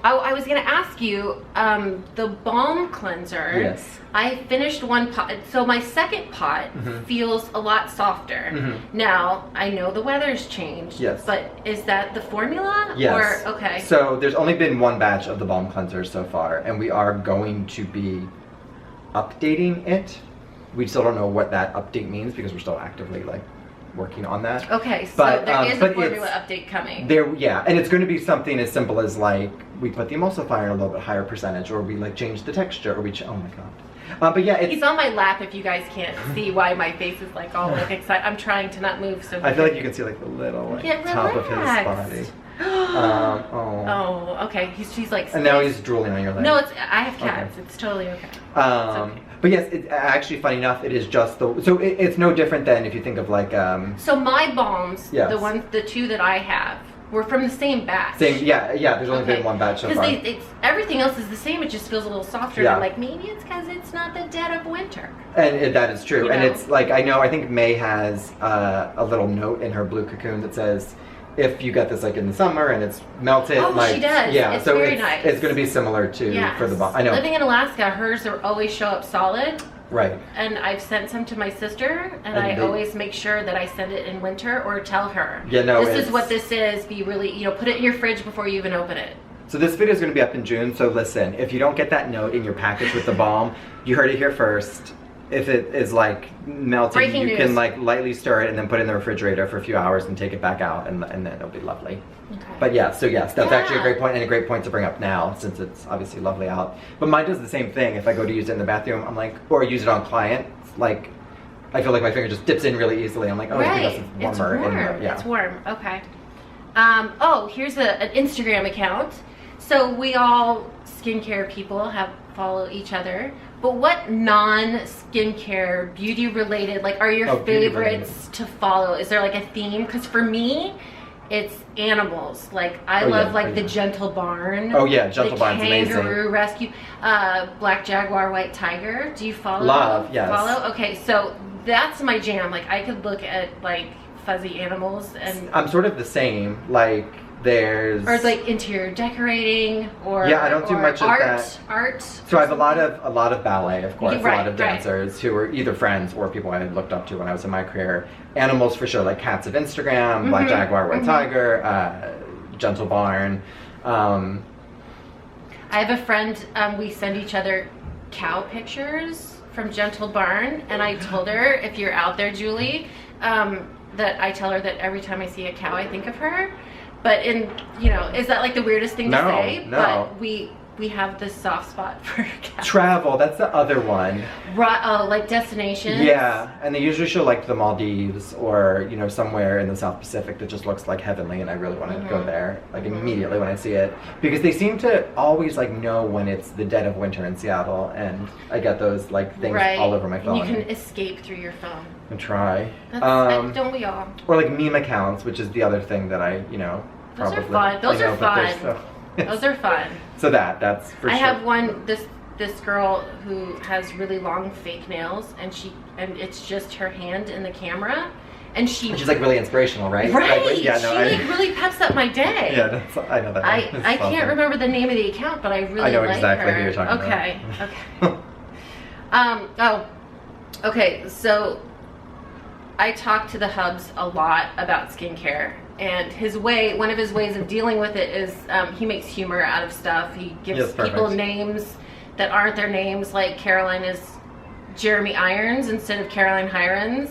I was gonna ask you, the balm cleanser. Yes. I finished one pot, so my second pot feels a lot softer. Now, I know the weather's changed. Yes. But is that the formula? Yes. Or, okay. So there's only been one batch of the balm cleanser so far, and we are going to be updating it. We still don't know what that update means because we're still actively like working on that. Okay, so but, there is a formula update coming. Yeah, and it's going to be something as simple as like we put the emulsifier in a little bit higher percentage, or we like change the texture, or oh my god. But yeah, he's on my lap. If you guys can't see why my face is like all like excited, I'm trying to not move. So I feel like you can see like the little like top of his body. Oh, okay. She's like. And now he's drooling on your leg. No, I have cats. Okay. It's totally okay. It's okay. But yes, actually, funny enough, it is just it's no different than if you think of like. So my balms, yes. the two that I have, were from the same batch. Yeah. There's only been one batch so far. Because everything else is the same. It just feels a little softer. Yeah. And I'm like, maybe it's because it's not the dead of winter. And that is true. You and know? it's like I think May has a little note in her blue cocoon that says, if you get this like in the summer and it's melted, she does. Yeah, it's so very nice. It's going to be similar to for the balm. I know. Living in Alaska, hers always show up solid. Right. And I've sent some to my sister, and I always make sure that I send it in winter or tell her. Yeah, no, this is what this is. Be really, put it in your fridge before you even open it. So this video is going to be up in June. So listen, if you don't get that note in your package with the balm, you heard it here first. If it is like melting, Breaking news. Can like lightly stir it and then put it in the refrigerator for a few hours and take it back out, and then it'll be lovely. Okay. But yeah, so yes, that's actually a great point, and a great point to bring up now since it's obviously lovely out. But mine does the same thing. If I go to use it in the bathroom, I'm like, or use it on client, like I feel like my finger just dips in really easily. I'm like, oh, right. it's warmer. It's warm. It's warm. Okay. Oh, here's an Instagram account. So we all skincare people follow each other. But what non-skincare, beauty-related, like, are your favorites to follow? Is there like a theme? Because for me, it's animals. Like I love the Gentle Barn. Oh yeah, Gentle Barn's amazing. Kangaroo Rescue, Black Jaguar, White Tiger. Do you follow? Love, yes. Follow? Okay, so that's my jam. Like I could look at like fuzzy animals and. I'm sort of the same. Like there's. Or like interior decorating, or yeah, I don't do much of that. Art. So I have a lot of ballet, of course, right, a lot of dancers who were either friends or people I had looked up to when I was in my career. Animals for sure, like cats of Instagram, Black Jaguar, White Tiger, Gentle Barn. I have a friend. We send each other cow pictures from Gentle Barn, and I told her, if you're out there, Julie, that I tell her that every time I see a cow, I think of her. But is that like the weirdest thing to say? No. But we have this soft spot for cows. Travel, that's the other one. Right, like destinations. Yeah, and they usually show like the Maldives or somewhere in the South Pacific that just looks like heavenly, and I really want to go there like immediately when I see it, because they seem to always like know when it's the dead of winter in Seattle, and I get those like things all over my phone. And you can escape through your phone. And try. Don't we all? Or like meme accounts, which is the other thing that I Those probably. are fun. Those are fun. Those are fun. So that's for sure. I have one. This girl who has really long fake nails, and it's just her hand in the camera, and she's like really inspirational, right? Right. Like, yeah, no, she really peps up my day. Yeah, I know that. I can't remember the name of the account, but I really like her. I know exactly who you're talking about. Okay. So I talk to the hubs a lot about skincare. And one of his ways of dealing with it is he makes humor out of stuff. He gives people names that aren't their names. Like Caroline is Jeremy Irons instead of Caroline Hirons.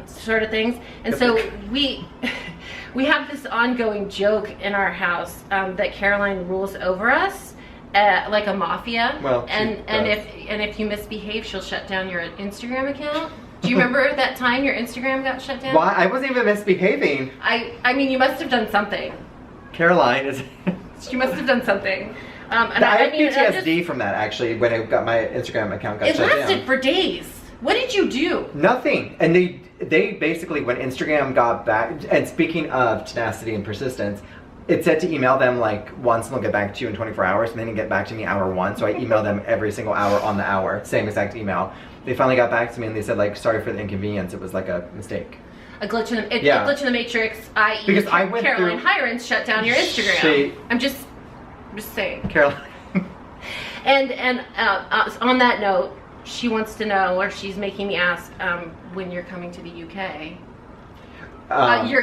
Sort of things. And so we have this ongoing joke in our house that Caroline rules over us like a mafia. Well, and if you misbehave, she'll shut down your Instagram account. Do you remember that time your Instagram got shut down? Why? I wasn't even misbehaving. I mean, you must have done something. Caroline is. She must have done something. And I had PTSD from that, actually, when I got my Instagram account got shut down. It lasted for days. What did you do? Nothing. And they basically, when Instagram got back, and speaking of tenacity and persistence, it said to email them like once and they'll get back to you in 24 hours, and they didn't get back to me hour one, so I emailed them every single hour on the hour, same exact email. They finally got back to me and they said like, sorry for the inconvenience, it was like a mistake. A glitch in the, Yeah. a glitch in the matrix, i.e. Because I went Caroline through- Hirons shut down your Instagram. I'm just saying. Caroline. And on that note, she wants to know, or she's making me ask, when you're coming to the UK.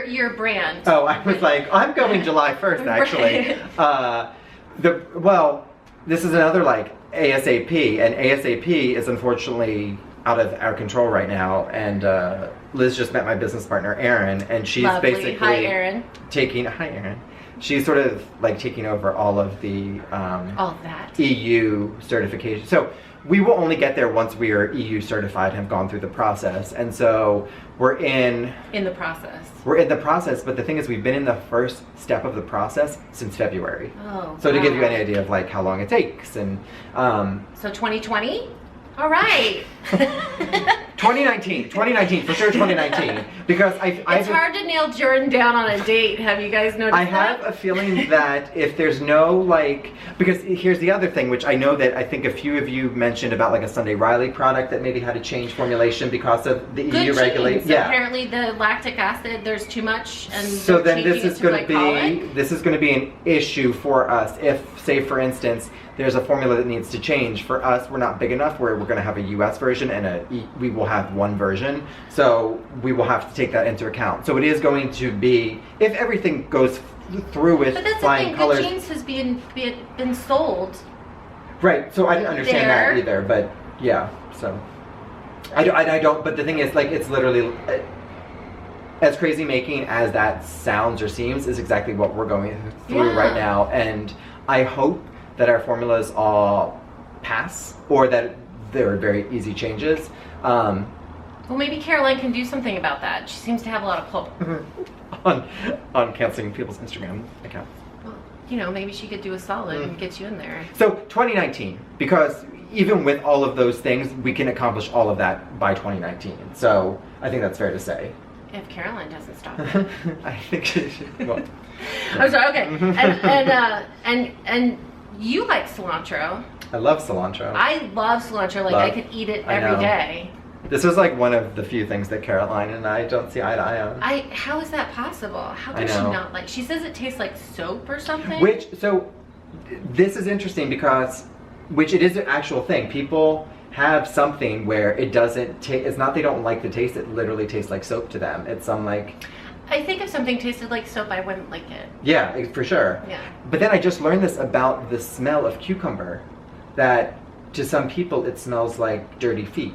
Your brand. Oh, I was like, I'm going July 1st, actually. Well, this is another like ASAP, and ASAP is unfortunately out of our control right now. And Liz just met my business partner, Erin, and she's Lovely. basically Hi, Erin. Hi, Erin. She's sort of like taking over all of the all of that EU certification. So we will only get there once we are EU certified and have gone through the process. And so we're in the process. We're in the process, but the thing is, we've been in the first step of the process since February. Oh. So to wow. give you any idea of like how long it takes, and so 2020. All right. 2019 for sure, 2019, because it's hard to nail Jordan down on a date. Have you guys noticed I have a feeling that if there's no like, because here's the other thing, which I know that I think a few of you mentioned about like a Sunday Riley product that maybe had to change formulation because of the EU regulations. Yeah. Apparently the lactic acid, there's too much, and so then this is going to be glycolic. This is going to be an issue for us if, say, for instance, there's a formula that needs to change. For us, we're not big enough where we're going to have a US version and we will have one version. So we will have to take that into account. So it is going to be, if everything goes through with but that's flying the thing, colors. Good Jeans has been sold. Right, so I didn't understand that either, but yeah, so. I don't, but the thing is, like, it's literally, as crazy making as that sounds or seems is exactly what we're going through right now. And I hope that our formulas all pass, or that they're very easy changes. Well, maybe Caroline can do something about that. She seems to have a lot of pull. on canceling people's Instagram accounts. Well, you know, maybe she could do a solid and get you in there. So 2019, because even with all of those things, we can accomplish all of that by 2019. So I think that's fair to say. If Caroline doesn't stop. I think she should. Well, I'm sorry. Okay, and you like cilantro. I love cilantro. I love cilantro. Like I could eat it every day. This was like one of the few things that Caroline and I don't see eye to eye on. How is that possible? How can she not like? She says it tastes like soap or something. This is interesting because, it is an actual thing. People have something where it doesn't taste. It's not they don't like the taste. It literally tastes like soap to them. It's some like. I think if something tasted like soap, I wouldn't like it. Yeah, for sure. Yeah. But then I just learned this about the smell of cucumber, that to some people it smells like dirty feet.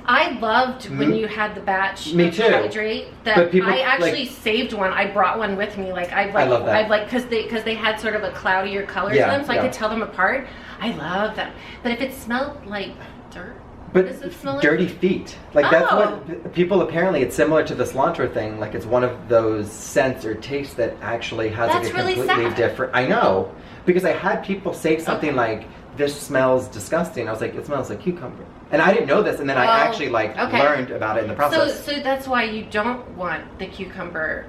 I loved when you had the batch Me of too. Hydrate. That But people, I actually saved one. I brought one with me. I love that. because they had sort of a cloudier color to them, so I could tell them apart. I love them. But if it smelled like dirt. But what does it smell like? dirty feet. Like that's what people apparently. It's similar to the cilantro thing. Like it's one of those scents or tastes that actually has like a completely different. I know, because I had people say something like, "This smells disgusting." I was like, "It smells like cucumber," and I didn't know this. And then I actually learned about it in the process. So that's why you don't want the cucumber.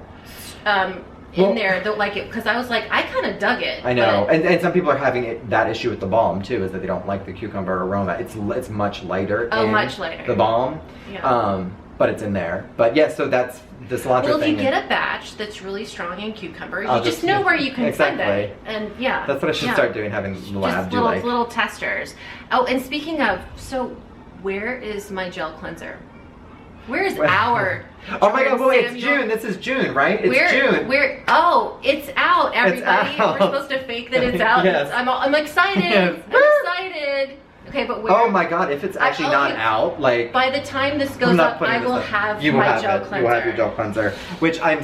In there, because I was like, I kind of dug it. I know, and some people are having that issue with the balm too, is that they don't like the cucumber aroma. It's much lighter. Much lighter. The balm. Yeah. But it's in there. But yeah, so that's the cilantro thing. Well, if you get a batch that's really strong in cucumber, you just know where you can send it. And yeah, that's what I should start doing. Having the lab do little testers. Oh, and speaking of, so where is my gel cleanser? Where is our? Oh my God! Well, it's June. This is June, right? It's June. It's out, everybody. It's out. We're supposed to fake that it's out. Yes. I'm excited. Yes. I'm excited. Okay, but where? Oh my God! If it's actually not out, like by the time this goes up, I will have my gel cleanser. You will have your gel cleanser, which I'm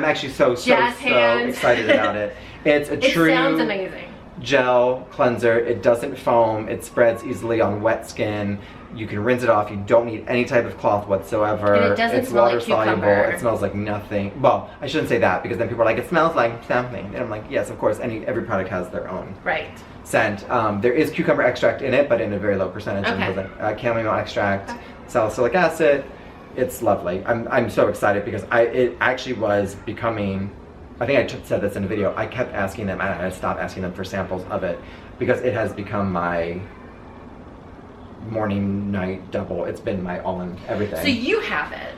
actually so excited about it. It's a true. It sounds amazing. Gel cleanser. It doesn't foam. It spreads easily on wet skin. You can rinse it off. You don't need any type of cloth whatsoever. And it doesn't smell water like cucumber. soluble. It smells like nothing. Well, I shouldn't say that, because then people are like, it smells like something. And I'm like, yes, of course. Every product has their own scent. There is cucumber extract in it, but in a very low percentage. Okay. And chamomile extract, salicylic acid. It's lovely. I'm so excited because it actually was becoming. I think I said this in a video. I kept asking them. I stopped asking them for samples of it because it has become my morning, night, double. It's been my all in everything. So you have it.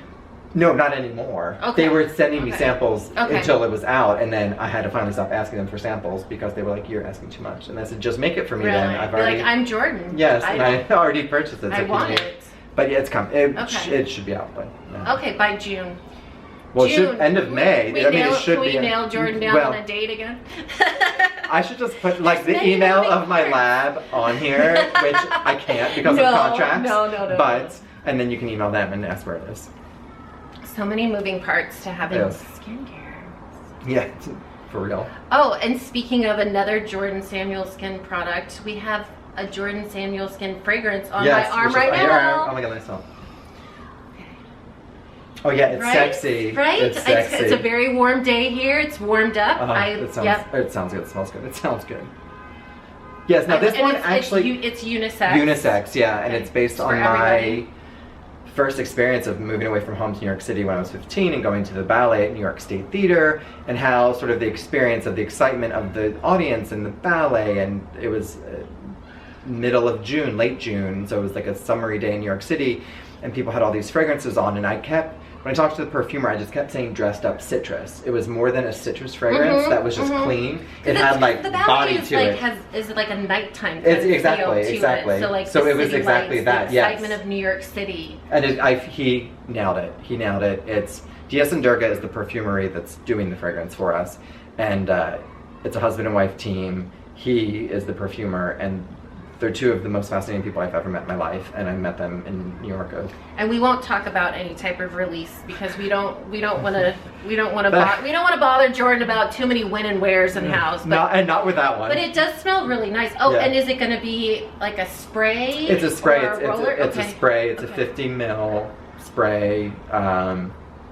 No, not anymore. Okay. They were sending me Okay. samples Okay. until it was out, and then I had to finally stop asking them for samples because they were like, "You're asking too much." And I said, "Just make it for me Really? then." I've You're already. like, I'm Jordan. Yes, and I already purchased it. So I can want you- it. But yeah, it's coming. Okay. It should be out by now. Okay, by June. Well, it June. should end of May. We I mean, nail, it should can be. we nail Jordan down well, on a date again? I should just put like the many email moving of my parts. lab on here, which I can't because No, of contracts. no. But and then you can email them and ask where it is. So many moving parts to having Yes. skincare. Yeah, for real. Oh, and speaking of another Jordan Samuel Skin product, we have a Jordan Samuel Skin fragrance on Yes, my arm which is right on your arm. now. Oh my god, nice smell. Oh yeah, it's Right? sexy. Right? It's sexy. It's a very warm day here. It's warmed up. It sounds. Yep. It sounds good. It smells good. It sounds good. Yes. Now this And one it's, actually it's unisex. unisex. Yeah, and Okay. it's based It's on for everybody. my first experience of moving away from home to New York City when I was 15 and going to the ballet at New York State Theater, and how sort of the experience of the excitement of the audience and the ballet, and it was middle of June, late June, so it was like a summery day in New York City, and people had all these fragrances on, and when I talked to the perfumer, I just kept saying dressed up citrus. It was more than a citrus fragrance that was just clean. It had like the ballet body is to like, it. Is like a nighttime It's kind of exactly, feel to exactly. it. So like So the it was city exactly lights, that, the yes. excitement of New York City. And he nailed it. He nailed it. It's DS and Durga is the perfumery that's doing the fragrance for us, and it's a husband and wife team. He is the perfumer, and they're two of the most fascinating people I've ever met in my life, and I met them in New York. And we won't talk about any type of release because we don't want to bother Jordan about too many when and wheres in house. Not with that one. But it does smell really nice. Oh, Yeah. and is it going to be like a spray? It's a spray. Or a roller? It's a spray. It's a 50 ml spray,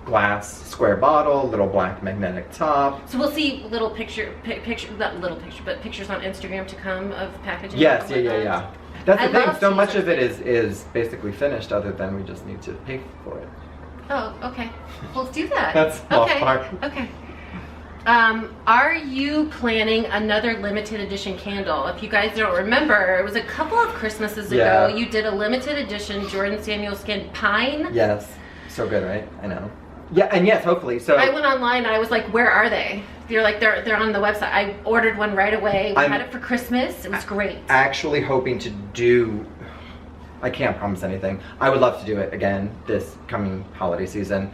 glass square bottle, little black magnetic top. So we'll see little pictures on Instagram to come of packaging. Yes, and all yeah. that. That's the I thing. love So much teasers. of it is basically finished, other than we just need to pay for it. Oh, okay. We'll do that. That's the okay. part. Okay. Are you planning another limited edition candle? If you guys don't remember, it was a couple of Christmases Yeah. ago. You did a limited edition Jordan Samuel Skin Pine. Yes. So good, right? I know. Yeah, and yes, hopefully. So I went online and I was like, where are they? You're like, they're on the website. I ordered one right away. We had it for Christmas. It was great. actually hoping to do, I can't promise anything. I would love to do it again this coming holiday season.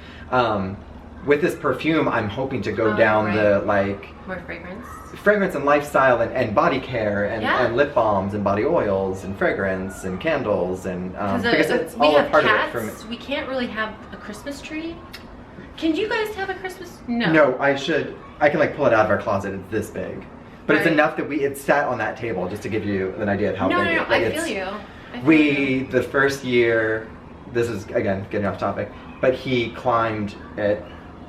With this perfume, I'm hoping to go down right. the like More fragrance. fragrance and lifestyle and body care and, Yeah. and lip balms and body oils and fragrance and candles and because it's we all a have part cats. of it for me. We can't really have a Christmas tree. Can you guys have a Christmas? No. No, I can like pull it out of our closet. It's this big, but it's Right. enough that it sat on that table, just to give you an idea of how No, big no, it I is. feel you. I feel you. The first year, this is again getting off topic, but he climbed it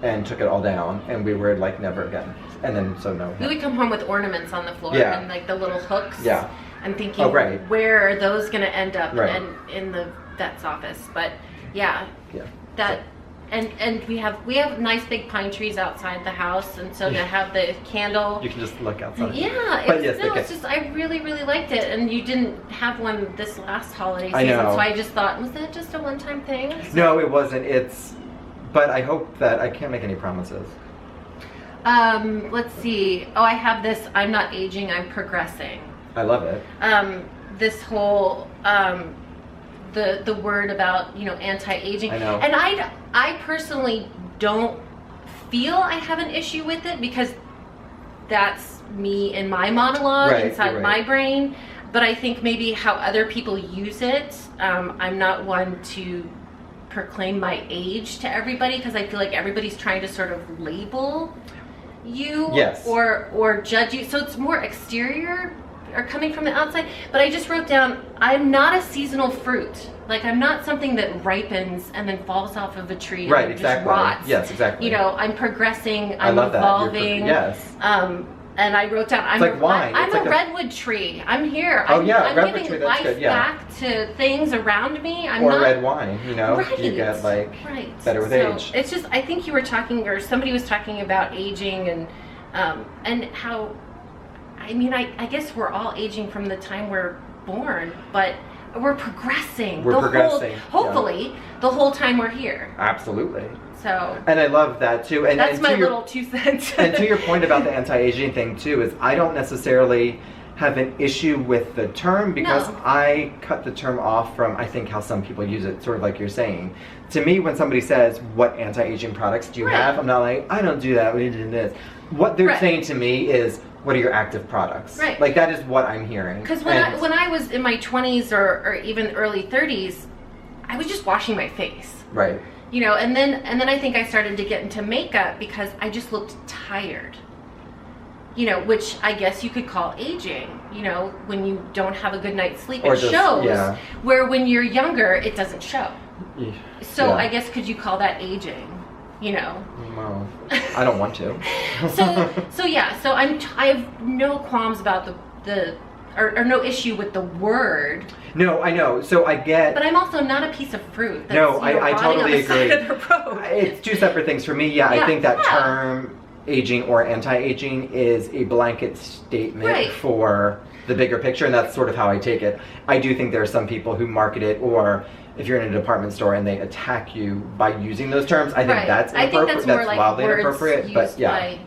and took it all down, and we were like never again. And then no. We would come home with ornaments on the floor Yeah. and like the little hooks. Yeah. I'm thinking, Oh, right. where are those going to end up Right. in the vet's office? But yeah, Yeah. that and we have nice big pine trees outside the house, and so to have the candle. You can just look outside. Yeah, But yes, it's just I really liked it, and you didn't have one this last holiday season, I know. so I just thought, was that just a one-time thing? No, it wasn't. But I hope that I can't make any promises. Let's see. Oh, I have this. I'm not aging. I'm progressing. I love it. This whole the word about anti-aging. I know. And I personally don't feel I have an issue with it because that's me in my monologue Right, inside you're my right. brain. But I think maybe how other people use it. I'm not one to proclaim my age to everybody because I feel like everybody's trying to sort of label you Yes. or judge you. So it's more exterior or coming from the outside. But I just wrote down, I'm not a seasonal fruit. Like I'm not something that ripens and then falls off of a tree Right, and exactly. just rots. Yes, exactly. I'm progressing, I I'm love that. evolving. Yes. And I wrote down, I'm like wine. I'm It's a like a- redwood tree. I'm here. Oh, I'm, yeah, I'm redwood giving tree, that's life good, yeah. back to things around me. I'm Or not red wine, Right. You get like right. better with So age. it's just, I think you were talking, or somebody was talking about aging and how, I mean, I guess we're all aging from the time we're born, but we're progressing. We're progressing, Hopefully, the whole time we're here. Absolutely. So. And I love that too. And that's and my to your, little 2 cents. And to your point about the anti-aging thing too, is I don't necessarily have an issue with the term because I cut the term off from, I think, how some people use it, sort of like you're saying. To me, when somebody says, what anti-aging products do you have? I'm not like, I don't do that, we do this. What they're saying to me is, what are your active products? Right. Like, that is what I'm hearing. Because when I was in my 20s or even early 30s, I was just washing my face. Right. You know, and then I think I started to get into makeup because I just looked tired. You know, which I guess you could call aging. You know, when you don't have a good night's sleep, it shows. Yeah. Where when you're younger, it doesn't show. Yeah. So I guess could you call that aging? You know. Well, I don't want to. So I have no qualms about or no issue with the word. No, I know. So I get. But I'm also not a piece of fruit. That's, I totally agree. Of the road. It's two separate things for me. Yeah, I think that term aging or anti-aging is a blanket statement for the bigger picture, and that's sort of how I take it. I do think there are some people who market it, or if you're in a department store and they attack you by using those terms, I think that's inappropriate. I think that's more like wildly words inappropriate. Used But yeah. by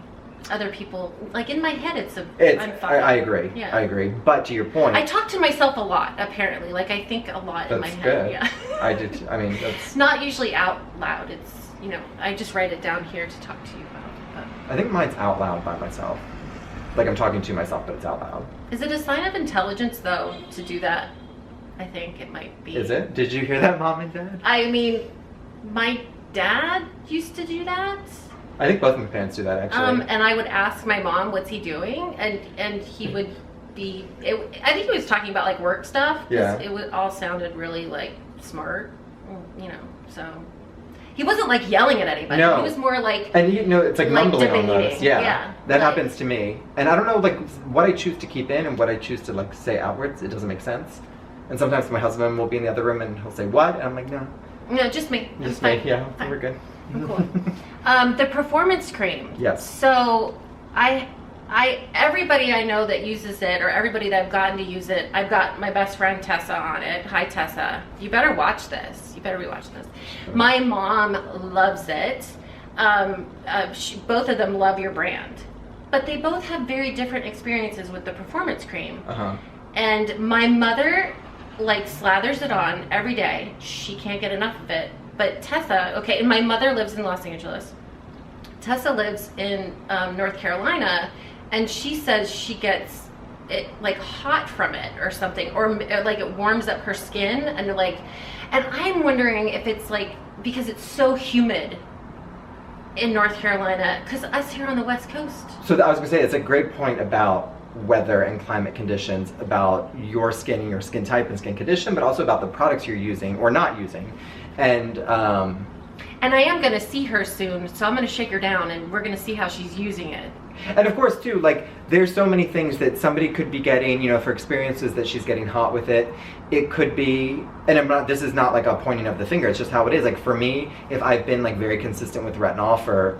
other people. Like in my head, I'm fine. I agree. Yeah. I agree. But to your point, I talk to myself a lot. Apparently, like I think a lot in my head. Good. Yeah. I did. I mean, that's not usually out loud. It's I just write it down here to talk to you about. I think mine's out loud by myself. Like I'm talking to myself, but it's out loud. Is it a sign of intelligence, though, to do that? I think it might be. Is it? Did you hear that, Mom and Dad? I mean, my dad used to do that. I think both my parents do that, actually. And I would ask my mom, what's he doing? And he would be, I think he was talking about like work stuff. Yeah. It all sounded really like smart, so. He wasn't like yelling at anybody. No. He was more like. And it's like mumbling almost. Yeah. That happens to me. And I don't know like what I choose to keep in and what I choose to like say outwards. It doesn't make sense. And sometimes my husband will be in the other room and he'll say, what? And I'm like, no. No, just me. Just me, yeah. Fine. We're good. Cool. The performance cream. Yes. So everybody I know that uses it, or everybody that I've gotten to use it, I've got my best friend Tessa on it. Hi Tessa. You better watch this. You better be watching this. My mom loves it. Both of them love your brand. But they both have very different experiences with the performance cream. Uh-huh. And my mother like slathers it on every day. She can't get enough of it. But Tessa, okay, and my mother lives in Los Angeles. Tessa lives in North Carolina, and she says she gets it like hot from it or something, or like it warms up her skin, and I'm wondering if it's like because it's so humid in North Carolina, because us here on the West Coast. So I was gonna say it's a great point about weather and climate conditions, about your skin and your skin type and skin condition, but also about the products you're using or not using. And I am going to see her soon, so I'm going to shake her down and we're going to see how she's using it. And of course, too, like, there's so many things that somebody could be getting, for experiences that she's getting hot with it. It could be, and this is not like a pointing of the finger, it's just how it is. Like, for me, if I've been, like, very consistent with retinol for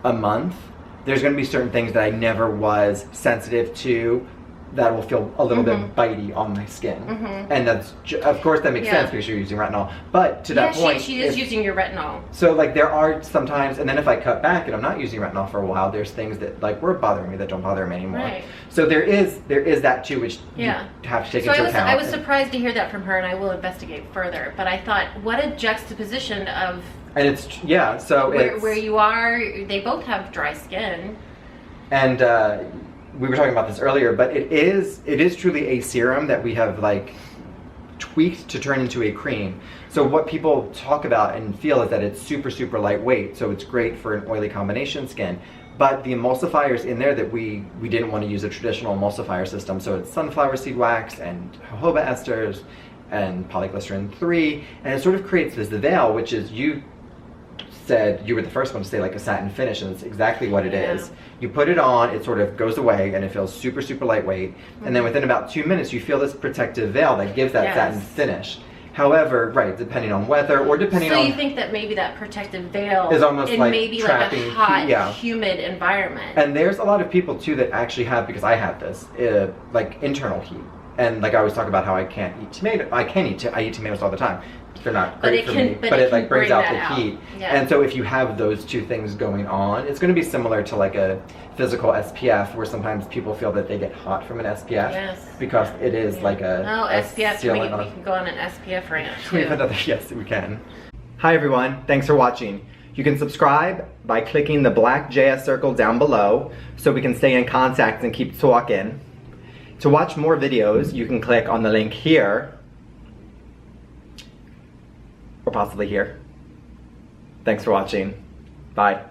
a month, there's going to be certain things that I never was sensitive to that will feel a little bit bitey on my skin. And that's, of course, that makes sense because you're using retinol. But to that point, she is using your retinol. So like there are sometimes, and then if I cut back and I'm not using retinol for a while, there's things that like were bothering me that don't bother me anymore. Right. So there is that too, which you have to take into account. I was surprised to hear that from her, and I will investigate further. But I thought, what a juxtaposition of. And it's so where you are, they both have dry skin. And we were talking about this earlier, but it is truly a serum that we have like tweaked to turn into a cream. So what people talk about and feel is that it's super, super lightweight, so it's great for an oily combination skin. But the emulsifiers in there that we didn't want to use a traditional emulsifier system, so it's sunflower seed wax and jojoba esters and polyglycerin 3, and it sort of creates this veil, which is, you said you were the first one to say like a satin finish, and it's exactly what it is. You put it on, it sort of goes away, and it feels super, super lightweight. And then within about 2 minutes, you feel this protective veil that gives that satin finish. However, depending on weather or depending on... So you think that maybe that protective veil is almost like maybe like a hot, humid environment. And there's a lot of people too that actually have, because I have this, like internal heat. And like I always talk about how I can't eat tomato. I eat tomatoes all the time. they're not But great it for can- me, but but it it like can brings bring out that the out. heat. Yeah. And so if you have those two things going on, it's going to be similar to like a physical SPF, where sometimes people feel that they get hot from an SPF. Yes. Because it is like a Oh, a SPF. sealant We on- can go on an SPF rant We have too. another, yes, we can. Hi everyone, thanks for watching. You can subscribe by clicking the black JS circle down below so we can stay in contact and keep talking. To watch more videos, you can click on the link here, or possibly here. Thanks for watching. Bye.